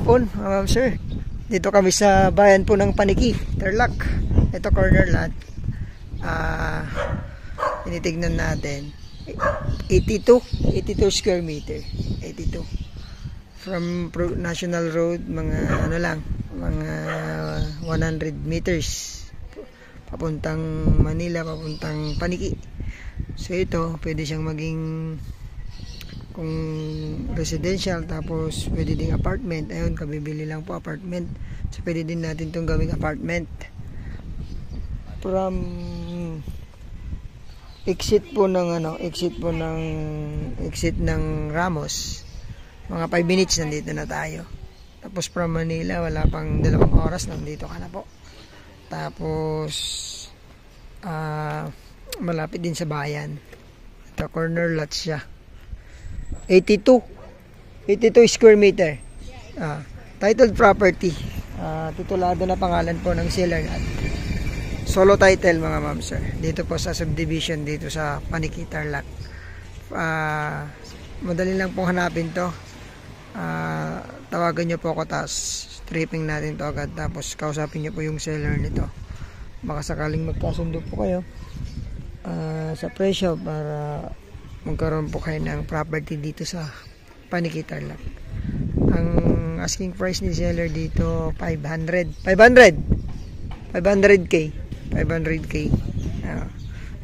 hapon, sir. Dito kami sa bayan po ng Paniki, Tarlac. Ito corner lot. Tinitignan natin. 82 square meter. 82. From National Road, mga ano lang, mga 100 meters. Papuntang Manila, papuntang Paniki. So ito, pwede siyang maging kung residential, tapos pwede ding apartment. Ayun, kabibili lang po apartment. So pwede din natin itong gawing apartment. From exit ng Ramos, mga 5 minutes nandito na tayo. Tapos from Manila, wala pang 2 oras nandito ka na po. Tapos malapit din sa bayan. Ito, corner lot siya. 82 square meter. Titled property. Titulado na pangalan po ng seller natin. Solo title, mga ma'am sir. Dito po sa subdivision dito sa Paniki, Tarlac. Madali lang pong hanapin to. Tawagan nyo po ako, tapos stripping natin to agad, tapos kausapin nyo po yung seller nito. Baka sakaling magkasundo po kayo sa presyo para magkaroon po kayo ng property dito sa Paniki, Tarlac. Ang asking price ni seller dito 500k. 500k.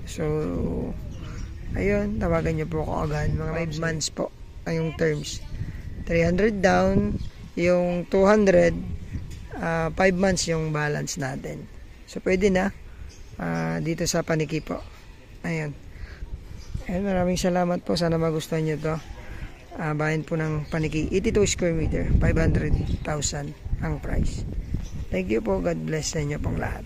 So ayun, tawagan nyo po ako agad. Mga 5 months po ay yung terms. 300 down, yung 200 5 months yung balance natin. So pwede na dito sa Paniki po. Ayun. And maraming salamat po. Sana magustuhan nyo to. Bayan po ng Paniki. 82 square meter. 500,000 ang price. Thank you po. God bless sa inyo pong lahat.